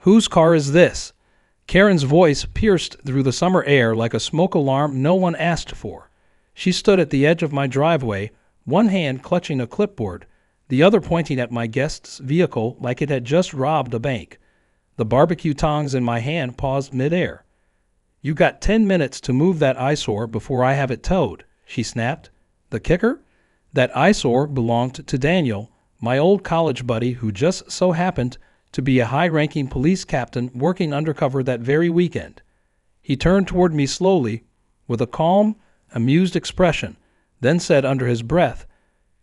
Whose car is this? Karen's voice pierced through the summer air like a smoke alarm no one asked for. She stood at the edge of my driveway, one hand clutching a clipboard, the other pointing at my guest's vehicle like it had just robbed a bank. The barbecue tongs in my hand paused midair. "You got 10 minutes to move that eyesore before I have it towed," she snapped. The kicker? That eyesore belonged to Daniel, my old college buddy who just so happened to be a high-ranking police captain working undercover that very weekend. He turned toward me slowly, with a calm, amused expression, then said under his breath,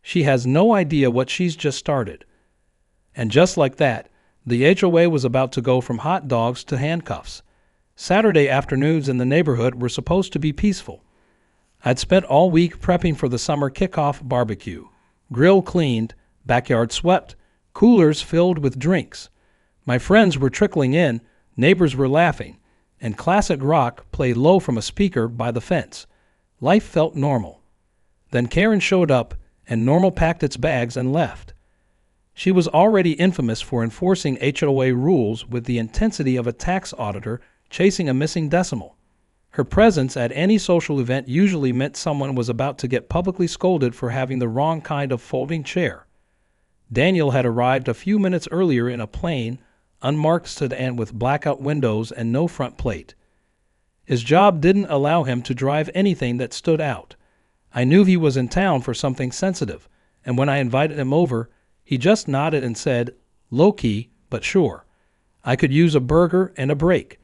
"She has no idea what she's just started." And just like that, the HOA was about to go from hot dogs to handcuffs. Saturday afternoons in the neighborhood were supposed to be peaceful. I'd spent all week prepping for the summer kickoff barbecue. Grill cleaned, backyard swept, coolers filled with drinks. My friends were trickling in, neighbors were laughing, and classic rock played low from a speaker by the fence. Life felt normal. Then Karen showed up, and normal packed its bags and left. She was already infamous for enforcing HOA rules with the intensity of a tax auditor chasing a missing decimal. Her presence at any social event usually meant someone was about to get publicly scolded for having the wrong kind of folding chair. Daniel had arrived a few minutes earlier in a plain, unmarked sedan with blackout windows and no front plate. His job didn't allow him to drive anything that stood out. I knew he was in town for something sensitive, and when I invited him over, he just nodded and said, low-key, but sure. I could use a burger and a break.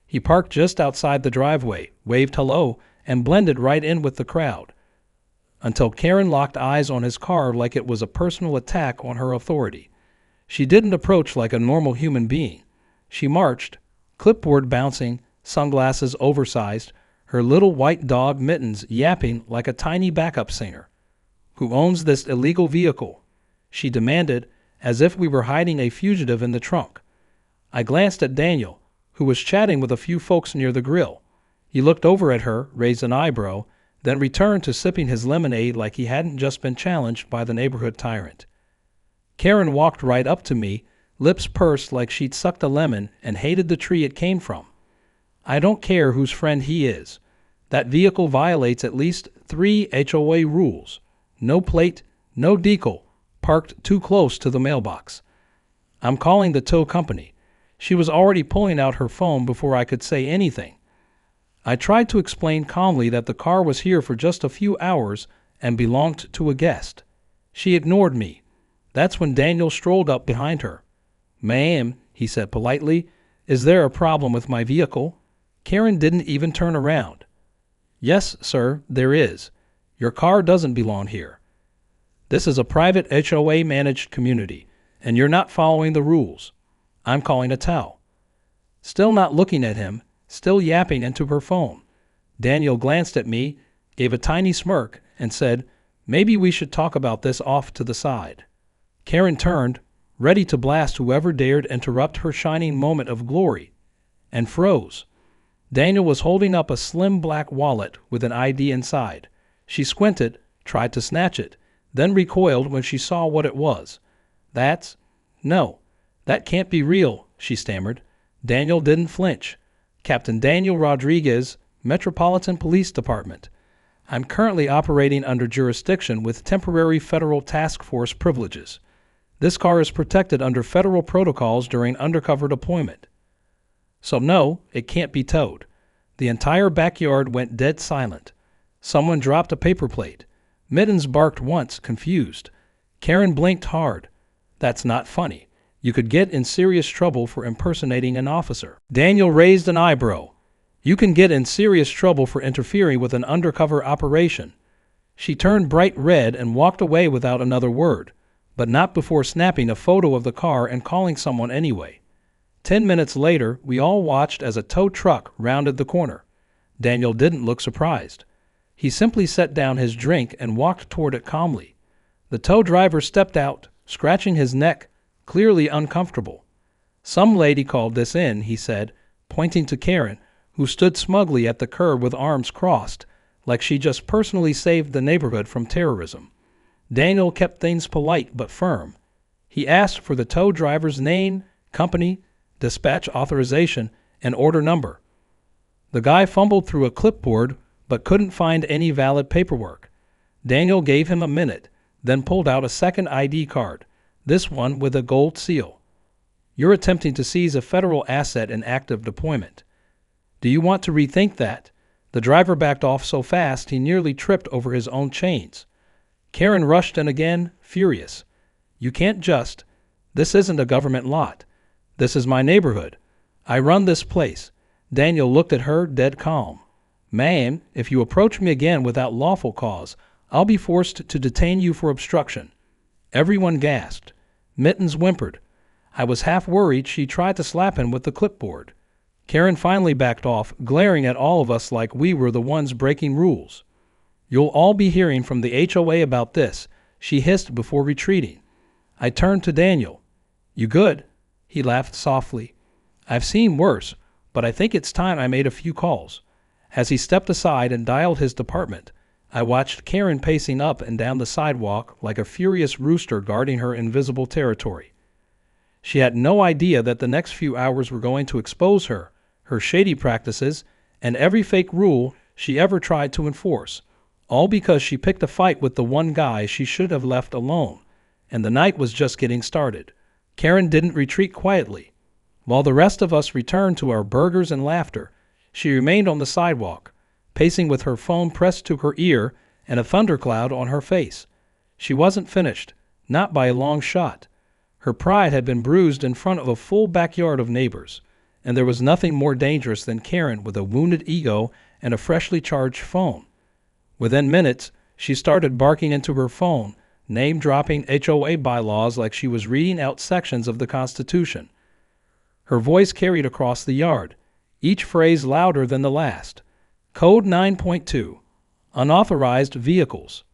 He parked just outside the driveway, waved hello, and blended right in with the crowd. Until Karen locked eyes on his car like it was a personal attack on her authority. She didn't approach like a normal human being. She marched, clipboard bouncing, sunglasses oversized, her little white dog Mittens yapping like a tiny backup singer. "Who owns this illegal vehicle?" she demanded, as if we were hiding a fugitive in the trunk. I glanced at Daniel, who was chatting with a few folks near the grill. He looked over at her, raised an eyebrow, then returned to sipping his lemonade like he hadn't just been challenged by the neighborhood tyrant. Karen walked right up to me, lips pursed like she'd sucked a lemon and hated the tree it came from. "I don't care whose friend he is. That vehicle violates at least 3 HOA rules. No plate, no decal, parked too close to the mailbox. I'm calling the tow company." She was already pulling out her phone before I could say anything. I tried to explain calmly that the car was here for just a few hours and belonged to a guest. She ignored me. That's when Daniel strolled up behind her. "Ma'am," he said politely, "is there a problem with my vehicle?" Karen didn't even turn around. "Yes, sir, there is. Your car doesn't belong here. This is a private HOA-managed community, and you're not following the rules. I'm calling a tow." Still not looking at him, still yapping into her phone, Daniel glanced at me, gave a tiny smirk, and said, "Maybe we should talk about this off to the side." Karen turned, ready to blast whoever dared interrupt her shining moment of glory, and froze. Daniel was holding up a slim black wallet with an ID inside. She squinted, tried to snatch it, then recoiled when she saw what it was. No, that can't be real," she stammered. Daniel didn't flinch. "Captain Daniel Rodriguez, Metropolitan Police Department. I'm currently operating under jurisdiction with temporary federal task force privileges. This car is protected under federal protocols during undercover deployment. So no, it can't be towed." The entire backyard went dead silent. Someone dropped a paper plate. Mittens barked once, confused. Karen blinked hard. "That's not funny. You could get in serious trouble for impersonating an officer." Daniel raised an eyebrow. "You can get in serious trouble for interfering with an undercover operation." She turned bright red and walked away without another word, but not before snapping a photo of the car and calling someone anyway. 10 minutes later, we all watched as a tow truck rounded the corner. Daniel didn't look surprised. He simply set down his drink and walked toward it calmly. The tow driver stepped out, scratching his neck, clearly uncomfortable. "Some lady called this in," he said, pointing to Karen, who stood smugly at the curb with arms crossed, like she just personally saved the neighborhood from terrorism. Daniel kept things polite but firm. He asked for the tow driver's name, company, dispatch authorization, and order number. The guy fumbled through a clipboard but couldn't find any valid paperwork. Daniel gave him a minute, then pulled out a second ID card, this one with a gold seal. You're attempting to seize a federal asset in active deployment. Do you want to rethink that? The driver backed off so fast he nearly tripped over his own chains. Karen rushed in again, furious. You can't just. This isn't a government lot. This is my neighborhood. I run this place. Daniel looked at her, dead calm. Ma'am, if you approach me again without lawful cause, I'll be forced to detain you for obstruction. Everyone gasped. Mittens whimpered. I was half worried she tried to slap him with the clipboard. Karen finally backed off, glaring at all of us like we were the ones breaking rules. You'll all be hearing from the HOA about this, she hissed before retreating. I turned to Daniel. You good? He laughed softly. I've seen worse, but I think it's time I made a few calls. As he stepped aside and dialed his department, I watched Karen pacing up and down the sidewalk like a furious rooster guarding her invisible territory. She had no idea that the next few hours were going to expose her shady practices, and every fake rule she ever tried to enforce, all because she picked a fight with the one guy she should have left alone, and the night was just getting started. Karen didn't retreat quietly. While the rest of us returned to our burgers and laughter, she remained on the sidewalk, pacing with her phone pressed to her ear and a thundercloud on her face. She wasn't finished, not by a long shot. Her pride had been bruised in front of a full backyard of neighbors, and there was nothing more dangerous than Karen with a wounded ego and a freshly charged phone. Within minutes, she started barking into her phone, name-dropping HOA bylaws like she was reading out sections of the Constitution. Her voice carried across the yard, each phrase louder than the last. Code 9.2, Unauthorized Vehicles.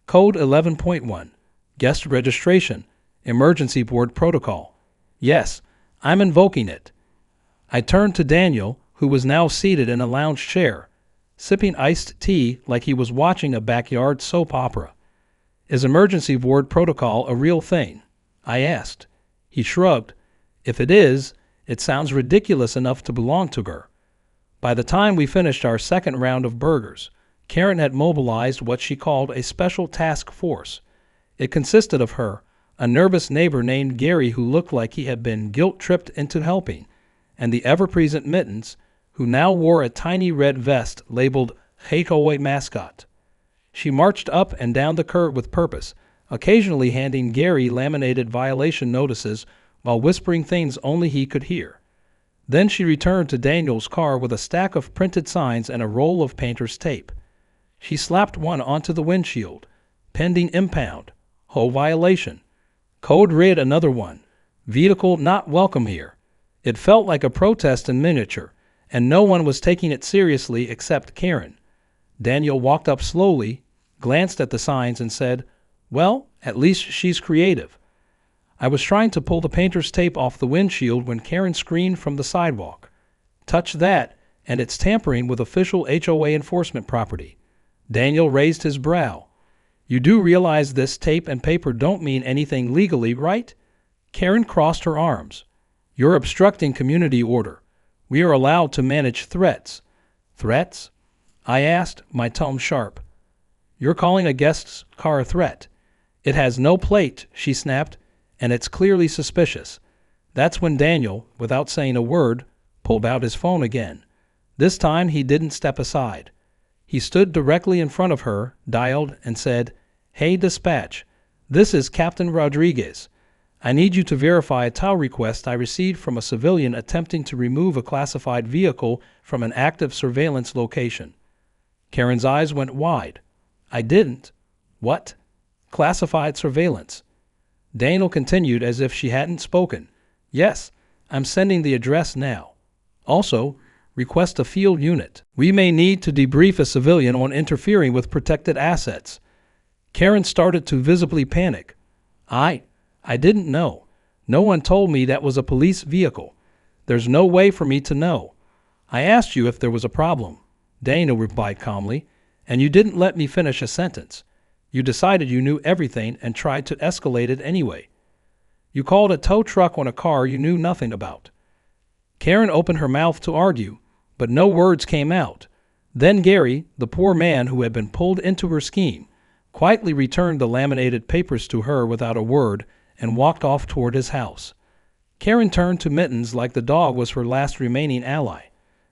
Code 11.1, Guest Registration, Emergency Board Protocol. Yes, I'm invoking it. I turned to Daniel, who was now seated in a lounge chair, sipping iced tea like he was watching a backyard soap opera. Is emergency board protocol a real thing? I asked. He shrugged. If it is, it sounds ridiculous enough to belong to her. By the time we finished our second round of burgers, Karen had mobilized what she called a special task force. It consisted of her, a nervous neighbor named Gary who looked like he had been guilt-tripped into helping, and the ever-present Mittens, who now wore a tiny red vest labeled HOA mascot. She marched up and down the curb with purpose, occasionally handing Gary laminated violation notices while whispering things only he could hear. Then she returned to Daniel's car with a stack of printed signs and a roll of painter's tape. She slapped one onto the windshield. Pending impound. HOA violation. Code red another one. Vehicle not welcome here. It felt like a protest in miniature, and no one was taking it seriously except Karen. Daniel walked up slowly, glanced at the signs, and said, Well, at least she's creative. I was trying to pull the painter's tape off the windshield when Karen screamed from the sidewalk. Touch that, and it's tampering with official HOA enforcement property. Daniel raised his brow. You do realize this tape and paper don't mean anything legally, right? Karen crossed her arms. You're obstructing community order. We are allowed to manage threats. Threats? I asked, my tone sharp. You're calling a guest's car a threat. It has no plate, she snapped, and it's clearly suspicious. That's when Daniel, without saying a word, pulled out his phone again. This time he didn't step aside. He stood directly in front of her, dialed, and said, Hey, dispatch, this is Captain Rodriguez. I need you to verify a tow request I received from a civilian attempting to remove a classified vehicle from an active surveillance location. Karen's eyes went wide. I didn't. What? Classified surveillance. Daniel continued as if she hadn't spoken. Yes, I'm sending the address now. Also, request a field unit. We may need to debrief a civilian on interfering with protected assets. Karen started to visibly panic. I didn't know. No one told me that was a police vehicle. There's no way for me to know. I asked you if there was a problem, Daniel replied calmly, and you didn't let me finish a sentence. You decided you knew everything and tried to escalate it anyway. You called a tow truck on a car you knew nothing about. Karen opened her mouth to argue, but no words came out. Then Gary, the poor man who had been pulled into her scheme, quietly returned the laminated papers to her without a word and walked off toward his house. Karen turned to Mittens like the dog was her last remaining ally.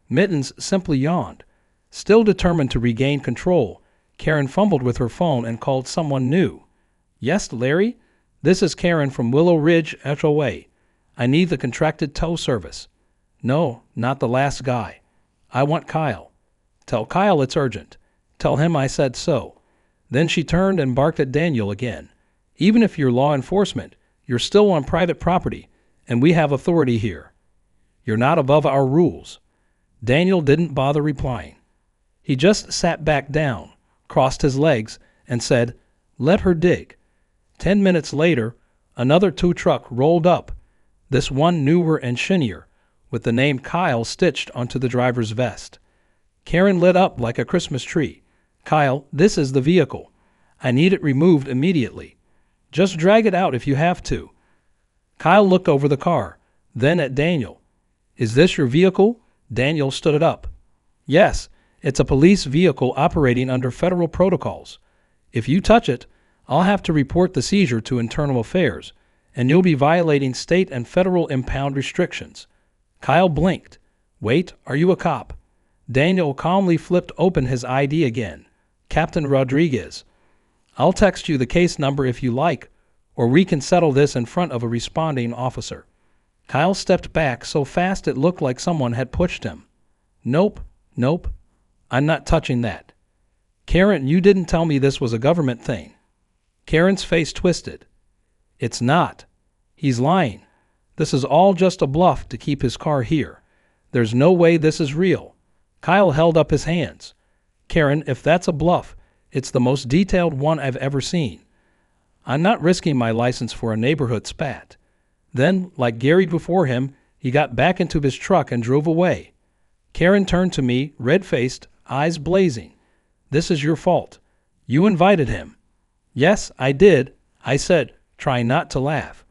Mittens simply yawned. Still determined to regain control, Karen fumbled with her phone and called someone new. "Yes, Larry? This is Karen from Willow Ridge HOA. I need the contracted tow service." "No, not the last guy. I want Kyle." "Tell Kyle it's urgent. Tell him I said so." Then she turned and barked at Daniel again. "Even if you're law enforcement, you're still on private property, and we have authority here. You're not above our rules." Daniel didn't bother replying. He just sat back down, crossed his legs, and said, "Let her dig." 10 minutes later, another tow truck rolled up, this one newer and shinier, with the name Kyle stitched onto the driver's vest. Karen lit up like a Christmas tree. "Kyle, this is the vehicle. I need it removed immediately. Just drag it out if you have to." Kyle looked over the car, then at Daniel. "Is this your vehicle?" Daniel stood it up. "Yes, it's a police vehicle operating under federal protocols. If you touch it, I'll have to report the seizure to Internal Affairs, and you'll be violating state and federal impound restrictions." Kyle blinked. "Wait, are you a cop?" Daniel calmly flipped open his ID again. "Captain Rodriguez. I'll text you the case number if you like, or we can settle this in front of a responding officer." Kyle stepped back so fast it looked like someone had pushed him. Nope. I'm not touching that." "Karen, you didn't tell me this was a government thing." Karen's face twisted. "It's not. He's lying. This is all just a bluff to keep his car here. There's no way this is real." Kyle held up his hands. "Karen, if that's a bluff, it's the most detailed one I've ever seen. I'm not risking my license for a neighborhood spat." Then, like Gary before him, he got back into his truck and drove away. Karen turned to me, red-faced, eyes blazing. "This is your fault. You invited him." "Yes, I did," I said, trying not to laugh.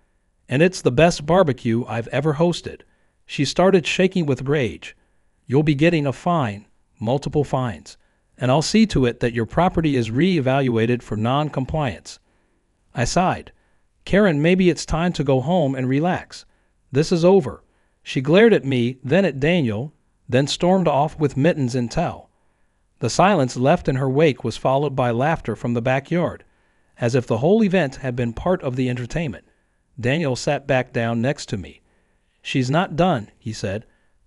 "And it's the best barbecue I've ever hosted." She started shaking with rage. "You'll be getting a fine, multiple fines, and I'll see to it that your property is re-evaluated for non-compliance." I sighed. "Karen, maybe it's time to go home and relax. This is over." She glared at me, then at Daniel, then stormed off with Mittens in tow. The silence left in her wake was followed by laughter from the backyard, as if the whole event had been part of the entertainment. Daniel sat back down next to me. "She's not done," he said.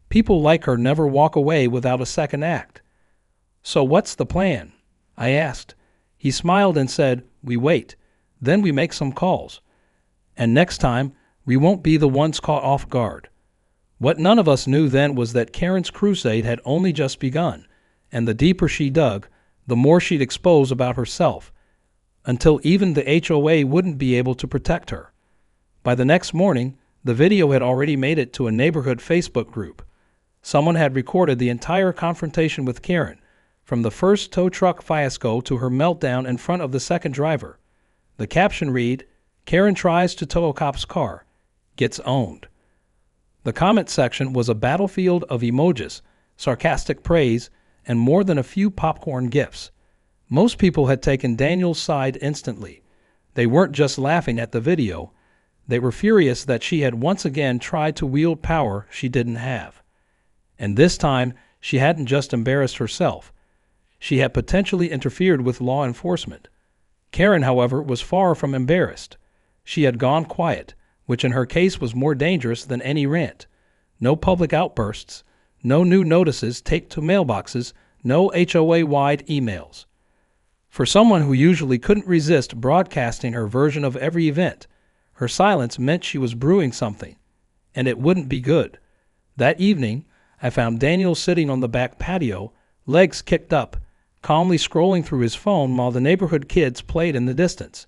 "People like her never walk away without a second act." "So what's the plan?" I asked. He smiled and said, "We wait. Then we make some calls. And next time, we won't be the ones caught off guard." What none of us knew then was that Karen's crusade had only just begun, and the deeper she dug, the more she'd expose about herself, until even the HOA wouldn't be able to protect her. By the next morning, the video had already made it to a neighborhood Facebook group. Someone had recorded the entire confrontation with Karen, from the first tow truck fiasco to her meltdown in front of the second driver. The caption read, "Karen tries to tow a cop's car. Gets owned." The comment section was a battlefield of emojis, sarcastic praise, and more than a few popcorn gifs. Most people had taken Daniel's side instantly. They weren't just laughing at the video. They were furious that she had once again tried to wield power she didn't have. And this time, she hadn't just embarrassed herself. She had potentially interfered with law enforcement. Karen, however, was far from embarrassed. She had gone quiet, which in her case was more dangerous than any rant. No public outbursts, no new notices taped to mailboxes, no HOA-wide emails. For someone who usually couldn't resist broadcasting her version of every event, her silence meant she was brewing something, and it wouldn't be good. That evening, I found Daniel sitting on the back patio, legs kicked up, calmly scrolling through his phone while the neighborhood kids played in the distance.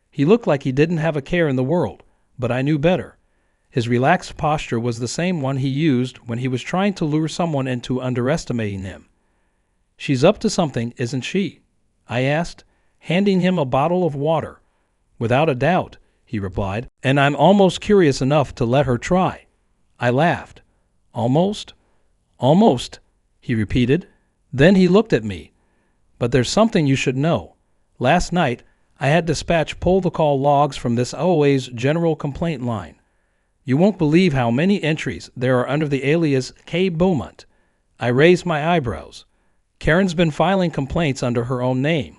He looked like he didn't have a care in the world, but I knew better. His relaxed posture was the same one he used when he was trying to lure someone into underestimating him. "She's up to something, isn't she?" I asked, handing him a bottle of water. "Without a doubt," he replied, "and I'm almost curious enough to let her try." I laughed. Almost? Almost, he repeated. Then he looked at me. But there's something you should know. Last night, I had dispatch pull-the-call logs from this HOA's general complaint line. You won't believe how many entries there are under the alias K. Beaumont. I raised my eyebrows. Karen's been filing complaints under her own name.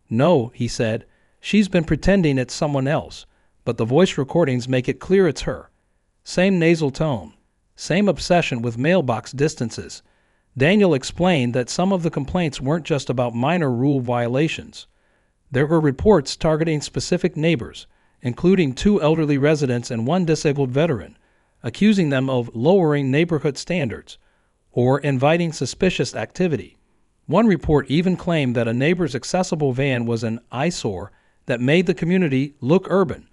No, he said, she's been pretending it's someone else, but the voice recordings make it clear it's her. Same nasal tone, same obsession with mailbox distances. Daniel explained that some of the complaints weren't just about minor rule violations. There were reports targeting specific neighbors, including 2 elderly residents and 1 disabled veteran, accusing them of lowering neighborhood standards or inviting suspicious activity. One report even claimed that a neighbor's accessible van was an eyesore that made the community look urban.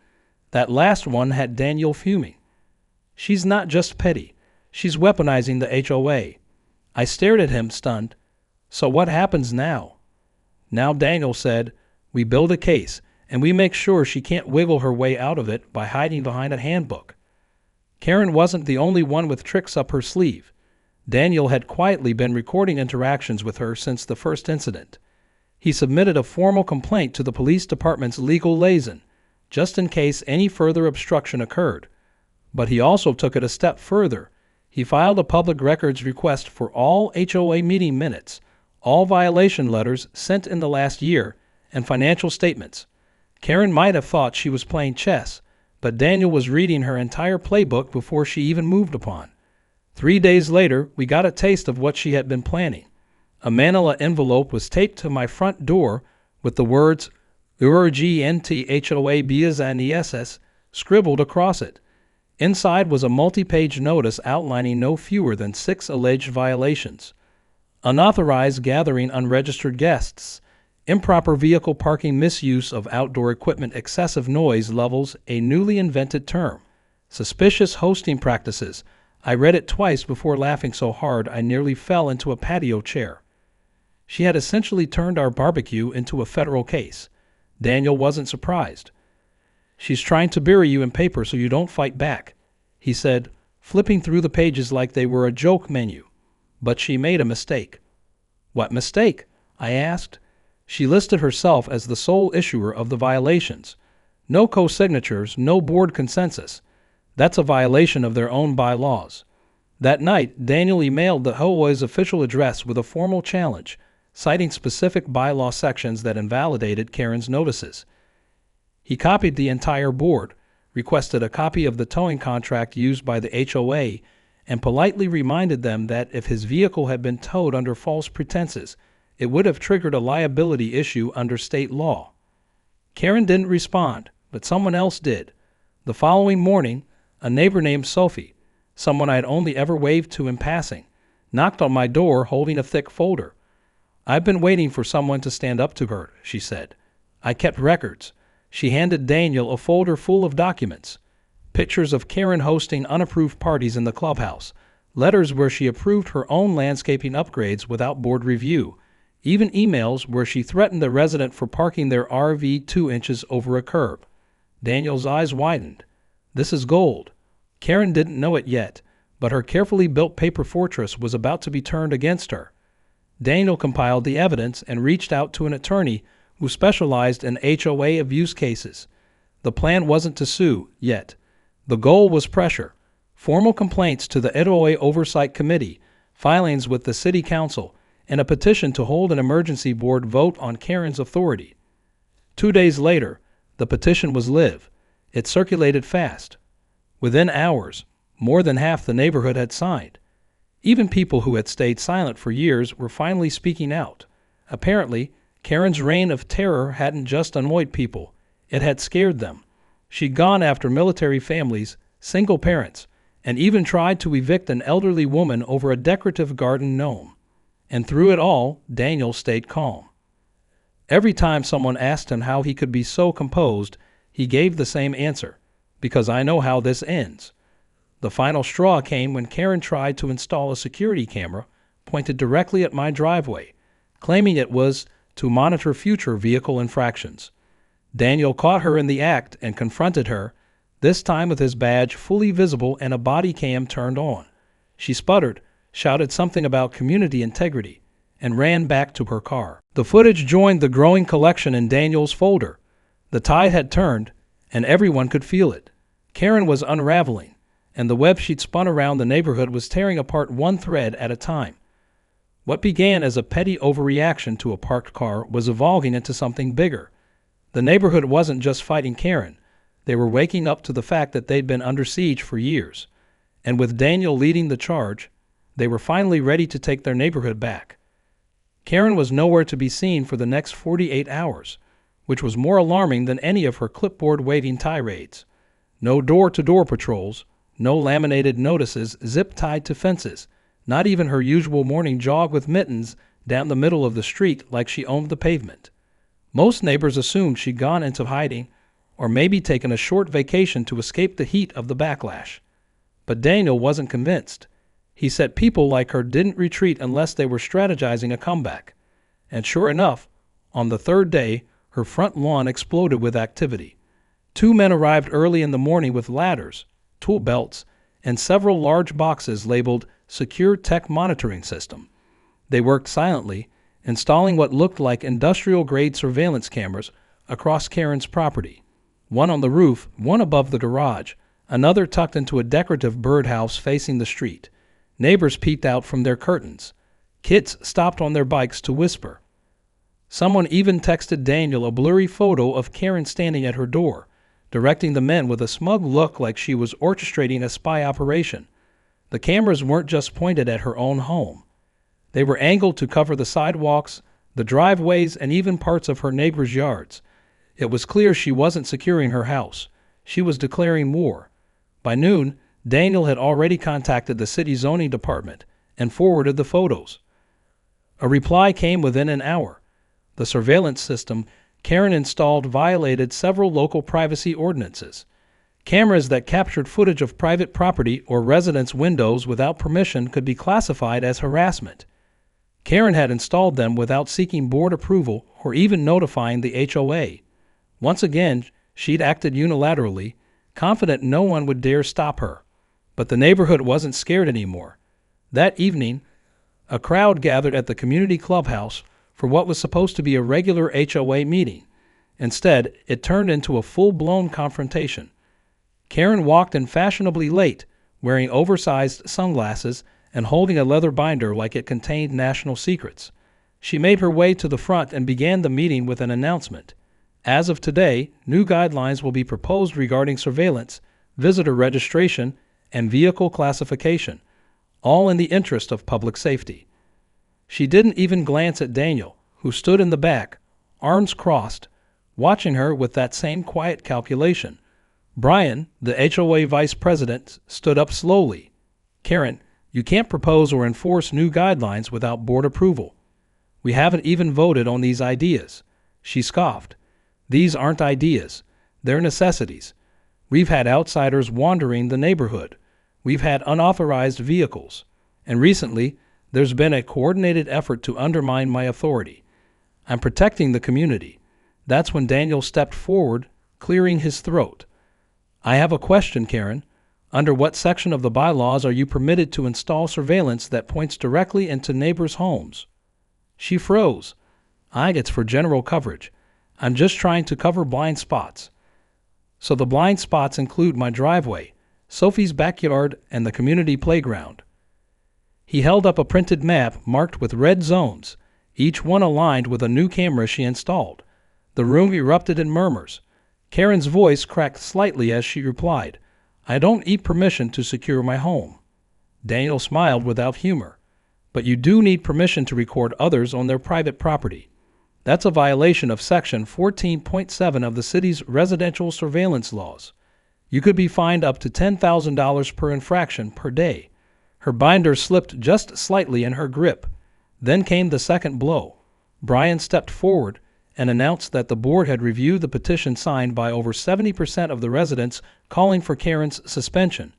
That last one had Daniel fuming. She's not just petty. She's weaponizing the HOA. I stared at him, stunned. So what happens now? Now, Daniel said, we build a case, and we make sure she can't wiggle her way out of it by hiding behind a handbook. Karen wasn't the only one with tricks up her sleeve. Daniel had quietly been recording interactions with her since the first incident. He submitted a formal complaint to the police department's legal liaison, just in case any further obstruction occurred. But he also took it a step further. He filed a public records request for all HOA meeting minutes, all violation letters sent in the last year, and financial statements. Karen might have thought she was playing chess, but Daniel was reading her entire playbook before she even moved upon. 3 days later, we got a taste of what she had been planning. A manila envelope was taped to my front door with the words URGNT HOA scribbled across it. Inside was a multi-page notice outlining no fewer than 6 alleged violations. Unauthorized gathering unregistered guests, improper vehicle parking, misuse of outdoor equipment, excessive noise levels, a newly invented term, suspicious hosting practices. I read it twice before laughing so hard I nearly fell into a patio chair. She had essentially turned our barbecue into a federal case. Daniel wasn't surprised. She's trying to bury you in paper so you don't fight back, he said, flipping through the pages like they were a joke menu. But she made a mistake. What mistake? I asked. She listed herself as the sole issuer of the violations. No co-signatures, no board consensus. That's a violation of their own bylaws. That night, Daniel emailed the HOA's official address with a formal challenge, citing specific bylaw sections that invalidated Karen's notices. He copied the entire board, requested a copy of the towing contract used by the HOA, and politely reminded them that if his vehicle had been towed under false pretenses, it would have triggered a liability issue under state law. Karen didn't respond, but someone else did. The following morning, a neighbor named Sophie, someone I had only ever waved to in passing, knocked on my door holding a thick folder. I've been waiting for someone to stand up to her, she said. I kept records. She handed Daniel a folder full of documents. Pictures of Karen hosting unapproved parties in the clubhouse, letters where she approved her own landscaping upgrades without board review, even emails where she threatened the resident for parking their RV 2 inches over a curb. Daniel's eyes widened. This is gold. Karen didn't know it yet, but her carefully built paper fortress was about to be turned against her. Daniel compiled the evidence and reached out to an attorney who specialized in HOA abuse cases. The plan wasn't to sue, yet. The goal was pressure, formal complaints to the HOA Oversight Committee, filings with the City Council, and a petition to hold an emergency board vote on Karen's authority. 2 days later, the petition was live. It circulated fast. Within hours, more than half the neighborhood had signed. Even people who had stayed silent for years were finally speaking out. Apparently, Karen's reign of terror hadn't just annoyed people, it had scared them. She'd gone after military families, single parents, and even tried to evict an elderly woman over a decorative garden gnome. And through it all, Daniel stayed calm. Every time someone asked him how he could be so composed, he gave the same answer, because I know how this ends. The final straw came when Karen tried to install a security camera pointed directly at my driveway, claiming it was to monitor future vehicle infractions. Daniel caught her in the act and confronted her, this time with his badge fully visible and a body cam turned on. She sputtered, shouted something about community integrity, and ran back to her car. The footage joined the growing collection in Daniel's folder. The tide had turned, and everyone could feel it. Karen was unraveling, and the web she'd spun around the neighborhood was tearing apart one thread at a time. What began as a petty overreaction to a parked car was evolving into something bigger. The neighborhood wasn't just fighting Karen. They were waking up to the fact that they'd been under siege for years. And with Daniel leading the charge, they were finally ready to take their neighborhood back. Karen was nowhere to be seen for the next 48 hours, which was more alarming than any of her clipboard-waving tirades. No door-to-door patrols, no laminated notices zip-tied to fences, not even her usual morning jog with mittens down the middle of the street like she owned the pavement. Most neighbors assumed she'd gone into hiding or maybe taken a short vacation to escape the heat of the backlash. But Daniel wasn't convinced. He said people like her didn't retreat unless they were strategizing a comeback. And sure enough, on the third day, her front lawn exploded with activity. 2 men arrived early in the morning with ladders, tool belts, and several large boxes labeled Secure Tech Monitoring System. They worked silently, installing what looked like industrial-grade surveillance cameras across Karen's property. One on the roof, one above the garage, another tucked into a decorative birdhouse facing the street. Neighbors peeked out from their curtains. Kids stopped on their bikes to whisper. Someone even texted Daniel a blurry photo of Karen standing at her door, directing the men with a smug look like she was orchestrating a spy operation. The cameras weren't just pointed at her own home. They were angled to cover the sidewalks, the driveways, and even parts of her neighbors' yards. It was clear she wasn't securing her house. She was declaring war. By noon, Daniel had already contacted the city zoning department and forwarded the photos. A reply came within an hour. The surveillance system Karen installed violated several local privacy ordinances. Cameras that captured footage of private property or residents' windows without permission could be classified as harassment. Karen had installed them without seeking board approval or even notifying the HOA. Once again, she'd acted unilaterally, confident no one would dare stop her. But the neighborhood wasn't scared anymore. That evening, a crowd gathered at the community clubhouse for what was supposed to be a regular HOA meeting. Instead, it turned into a full-blown confrontation. Karen walked in fashionably late, wearing oversized sunglasses and holding a leather binder like it contained national secrets. She made her way to the front and began the meeting with an announcement. As of today, new guidelines will be proposed regarding surveillance, visitor registration, and vehicle classification, all in the interest of public safety. She didn't even glance at Daniel, who stood in the back, arms crossed, watching her with that same quiet calculation. Brian, the HOA vice president, stood up slowly. "Karen, you can't propose or enforce new guidelines without board approval. We haven't even voted on these ideas." She scoffed. "These aren't ideas. They're necessities. We've had outsiders wandering the neighborhood. We've had unauthorized vehicles. And recently, there's been a coordinated effort to undermine my authority. I'm protecting the community." That's when Daniel stepped forward, clearing his throat. "I have a question, Karen. Under what section of the bylaws are you permitted to install surveillance that points directly into neighbors' homes?" She froze. "It's for general coverage. I'm just trying to cover blind spots." "So the blind spots include my driveway, Sophie's backyard, and the community playground." He held up a printed map marked with red zones, each one aligned with a new camera she installed. The room erupted in murmurs. Karen's voice cracked slightly as she replied, "I don't need permission to secure my home." Daniel smiled without humor. "But you do need permission to record others on their private property. That's a violation of Section 14.7 of the city's residential surveillance laws. You could be fined up to $10,000 per infraction per day." Her binder slipped just slightly in her grip. Then came the second blow. Brian stepped forward and announced that the board had reviewed the petition signed by over 70% of the residents calling for Karen's suspension.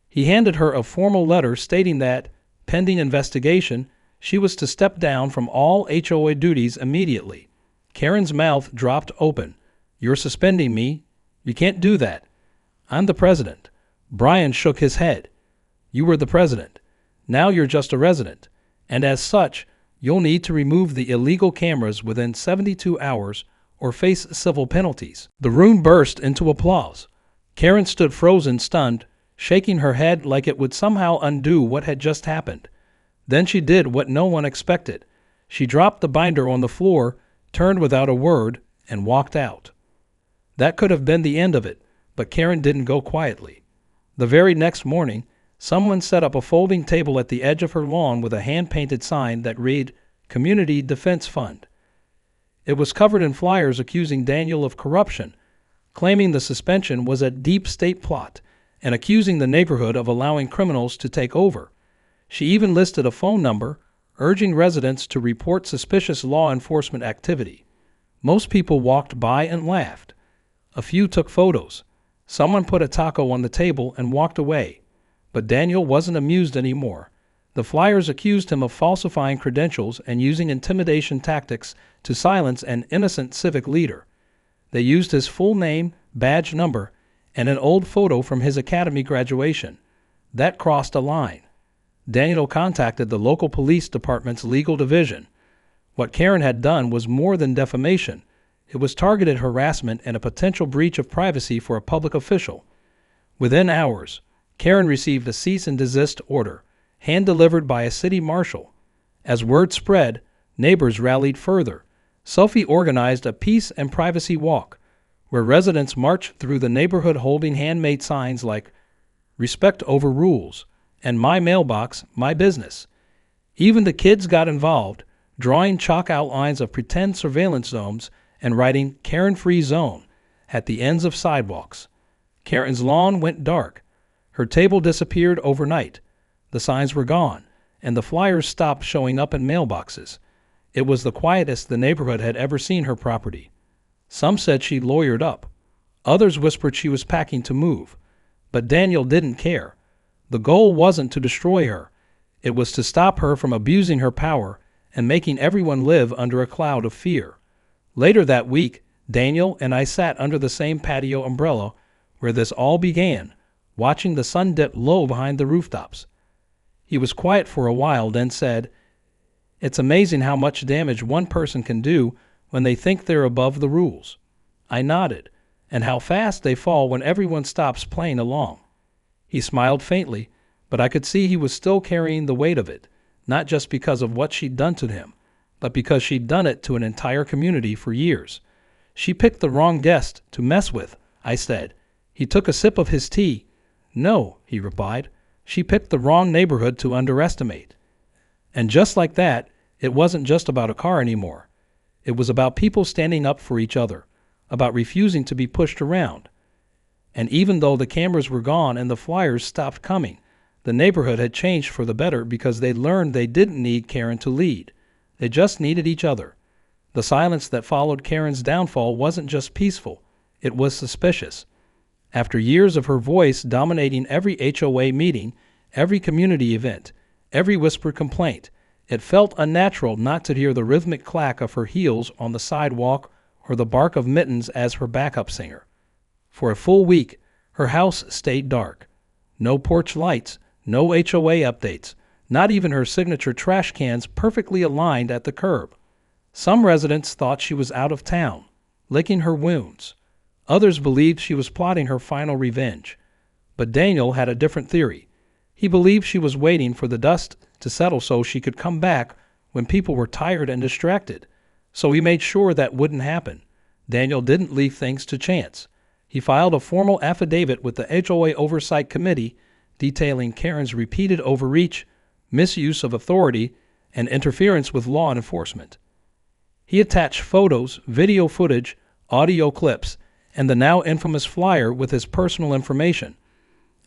He handed her a formal letter stating that, pending investigation, she was to step down from all HOA duties immediately. Karen's mouth dropped open. "You're suspending me? You can't do that. I'm the president." Brian shook his head. "You were the president. Now you're just a resident, and as such, you'll need to remove the illegal cameras within 72 hours or face civil penalties." The room burst into applause. Karen stood frozen, stunned, shaking her head like it would somehow undo what had just happened. Then she did what no one expected. She dropped the binder on the floor, turned without a word, and walked out. That could have been the end of it, but Karen didn't go quietly. The very next morning, someone set up a folding table at the edge of her lawn with a hand-painted sign that read, "Community Defense Fund." It was covered in flyers accusing Daniel of corruption, claiming the suspension was a deep state plot, and accusing the neighborhood of allowing criminals to take over. She even listed a phone number, urging residents to report suspicious law enforcement activity. Most people walked by and laughed. A few took photos. Someone put a taco on the table and walked away. But Daniel wasn't amused anymore. The flyers accused him of falsifying credentials and using intimidation tactics to silence an innocent civic leader. They used his full name, badge number, and an old photo from his academy graduation. That crossed a line. Daniel contacted the local police department's legal division. What Karen had done was more than defamation. It was targeted harassment and a potential breach of privacy for a public official. Within hours, Karen received a cease and desist order, hand-delivered by a city marshal. As word spread, neighbors rallied further. Sophie organized a peace and privacy walk, where residents marched through the neighborhood holding handmade signs like "Respect over rules" and "My mailbox, my business." Even the kids got involved, drawing chalk outlines of pretend surveillance zones and writing "Karen-free zone" at the ends of sidewalks. Karen's lawn went dark. Her table disappeared overnight. The signs were gone, and the flyers stopped showing up in mailboxes. It was the quietest the neighborhood had ever seen her property. Some said she lawyered up. Others whispered she was packing to move. But Daniel didn't care. The goal wasn't to destroy her. It was to stop her from abusing her power and making everyone live under a cloud of fear. Later that week, Daniel and I sat under the same patio umbrella where this all began, watching the sun dip low behind the rooftops. He was quiet for a while, then said, "It's amazing how much damage one person can do when they think they're above the rules." I nodded. "And how fast they fall when everyone stops playing along." He smiled faintly, but I could see he was still carrying the weight of it, not just because of what she'd done to him, but because she'd done it to an entire community for years. "She picked the wrong guest to mess with," I said. He took a sip of his tea. "No," he replied, "she picked the wrong neighborhood to underestimate." And just like that, it wasn't just about a car anymore. It was about people standing up for each other, about refusing to be pushed around. And even though the cameras were gone and the flyers stopped coming, the neighborhood had changed for the better because they learned they didn't need Karen to lead. They just needed each other. The silence that followed Karen's downfall wasn't just peaceful, it was suspicious. After years of her voice dominating every HOA meeting, every community event, every whispered complaint, it felt unnatural not to hear the rhythmic clack of her heels on the sidewalk or the bark of Mittens as her backup singer. For a full week, her house stayed dark. No porch lights, no HOA updates, not even her signature trash cans perfectly aligned at the curb. Some residents thought she was out of town, licking her wounds. Others believed she was plotting her final revenge. But Daniel had a different theory. He believed she was waiting for the dust to settle so she could come back when people were tired and distracted. So he made sure that wouldn't happen. Daniel didn't leave things to chance. He filed a formal affidavit with the HOA Oversight Committee detailing Karen's repeated overreach, misuse of authority, and interference with law enforcement. He attached photos, video footage, audio clips, and the now infamous flyer with his personal information.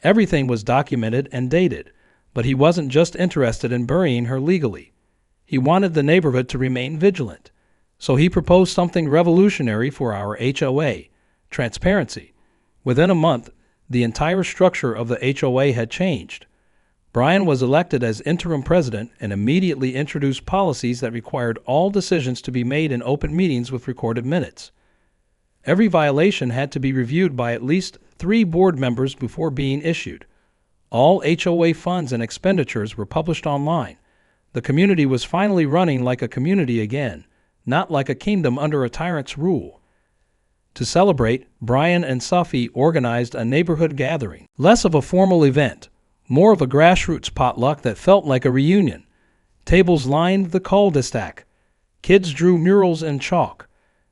Everything was documented and dated, but he wasn't just interested in burying her legally. He wanted the neighborhood to remain vigilant. So he proposed something revolutionary for our HOA: transparency. Within a month, the entire structure of the HOA had changed. Brian was elected as interim president and immediately introduced policies that required all decisions to be made in open meetings with recorded minutes. Every violation had to be reviewed by at least 3 board members before being issued. All HOA funds and expenditures were published online. The community was finally running like a community again, not like a kingdom under a tyrant's rule. To celebrate, Brian and Suffy organized a neighborhood gathering. Less of a formal event, more of a grassroots potluck that felt like a reunion. Tables lined the cul-de-sac. Kids drew murals in chalk.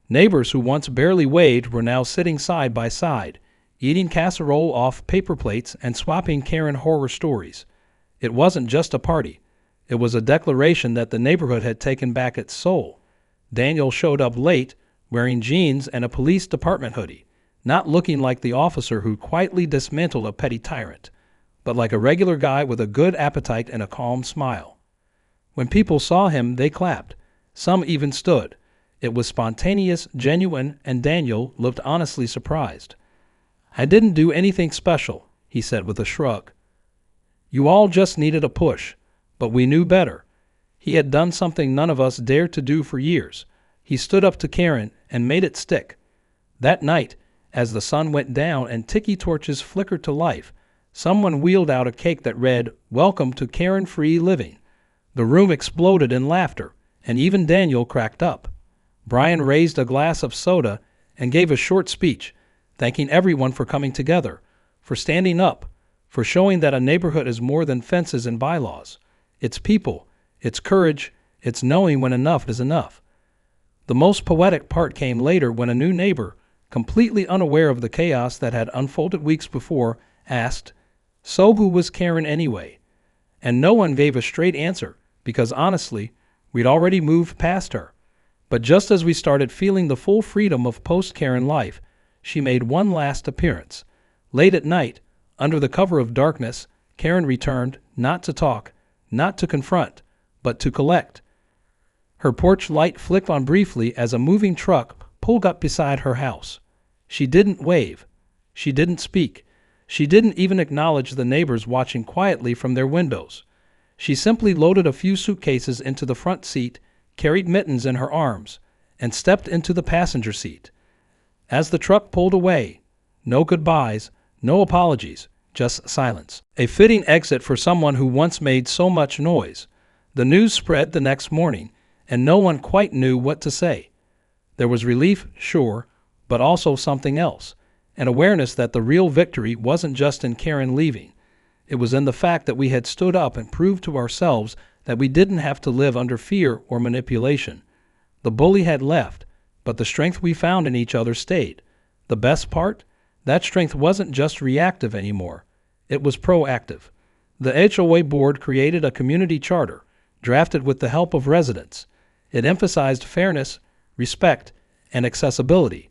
Neighbors who once barely waved were now sitting side by side, eating casserole off paper plates and swapping Karen horror stories. It wasn't just a party. It was a declaration that the neighborhood had taken back its soul. Daniel showed up late, wearing jeans and a police department hoodie, not looking like the officer who quietly dismantled a petty tyrant, but like a regular guy with a good appetite and a calm smile. When people saw him, they clapped. Some even stood. It was spontaneous, genuine, and Daniel looked honestly surprised. "I didn't do anything special," he said with a shrug. "You all just needed a push, but we knew better." He had done something none of us dared to do for years. He stood up to Karen and made it stick. That night, as the sun went down and tiki torches flickered to life, someone wheeled out a cake that read, "Welcome to Karen-Free Living." The room exploded in laughter, and even Daniel cracked up. Brian raised a glass of soda and gave a short speech, thanking everyone for coming together, for standing up, for showing that a neighborhood is more than fences and bylaws. It's people, it's courage, it's knowing when enough is enough. The most poetic part came later when a new neighbor, completely unaware of the chaos that had unfolded weeks before, asked, "So who was Karen anyway?" And no one gave a straight answer, because honestly, we'd already moved past her. But just as we started feeling the full freedom of post-Karen life, she made one last appearance. Late at night, under the cover of darkness, Karen returned, not to talk, not to confront, but to collect. Her porch light flicked on briefly as a moving truck pulled up beside her house. She didn't wave. She didn't speak. She didn't even acknowledge the neighbors watching quietly from their windows. She simply loaded a few suitcases into the front seat, carried mittens in her arms, and stepped into the passenger seat. As the truck pulled away, no goodbyes, no apologies, just silence. A fitting exit for someone who once made so much noise. The news spread the next morning, and no one quite knew what to say. There was relief, sure, but also something else, an awareness that the real victory wasn't just in Karen leaving. It was in the fact that we had stood up and proved to ourselves that we didn't have to live under fear or manipulation. The bully had left, but the strength we found in each other stayed. The best part? That strength wasn't just reactive anymore. It was proactive. The HOA board created a community charter, drafted with the help of residents. It emphasized fairness, respect, and accessibility.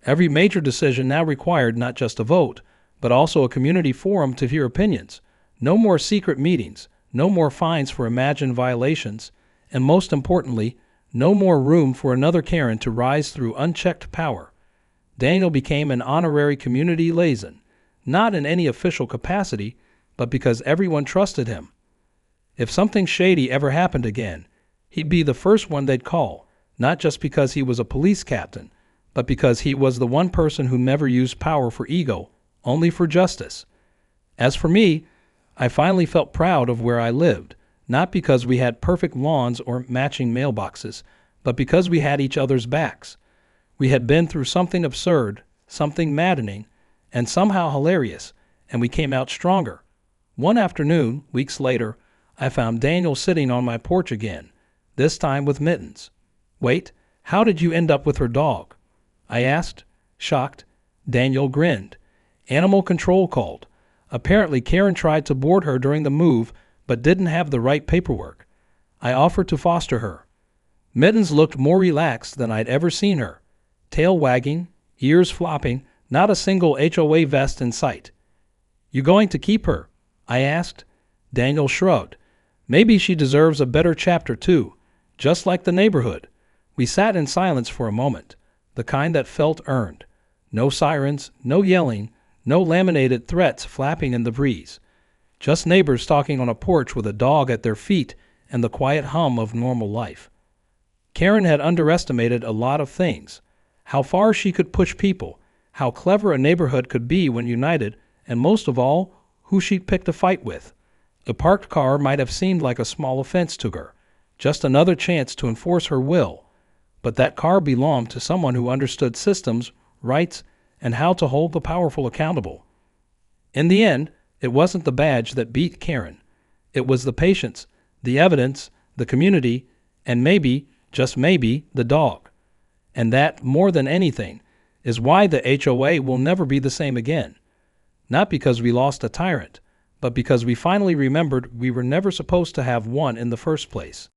Every major decision now required not just a vote, but also a community forum to hear opinions. No more secret meetings, no more fines for imagined violations, and most importantly, no more room for another Karen to rise through unchecked power. Daniel became an honorary community liaison, not in any official capacity, but because everyone trusted him. If something shady ever happened again, he'd be the first one they'd call, not just because he was a police captain, but because he was the one person who never used power for ego, only for justice. As for me, I finally felt proud of where I lived, not because we had perfect lawns or matching mailboxes, but because we had each other's backs. We had been through something absurd, something maddening, and somehow hilarious, and we came out stronger. One afternoon, weeks later, I found Daniel sitting on my porch again, this time with mittens. "Wait, how did you end up with her dog?" I asked, shocked. Daniel grinned. "Animal control called. Apparently Karen tried to board her during the move, but didn't have the right paperwork. I offered to foster her." Mittens looked more relaxed than I'd ever seen her. Tail wagging, ears flopping, not a single HOA vest in sight. "You going to keep her?" I asked. Daniel shrugged. "Maybe she deserves a better chapter too, just like the neighborhood." We sat in silence for a moment, the kind that felt earned. No sirens, no yelling, no laminated threats flapping in the breeze. Just neighbors talking on a porch with a dog at their feet and the quiet hum of normal life. Karen had underestimated a lot of things. How far she could push people, how clever a neighborhood could be when united, and most of all, who she'd picked a fight with. A parked car might have seemed like a small offense to her, just another chance to enforce her will, but that car belonged to someone who understood systems, rights, and how to hold the powerful accountable. In the end, it wasn't the badge that beat Karen. It was the patience, the evidence, the community, and maybe, just maybe, the dog. And that, more than anything, is why the HOA will never be the same again. Not because we lost a tyrant, but because we finally remembered we were never supposed to have one in the first place.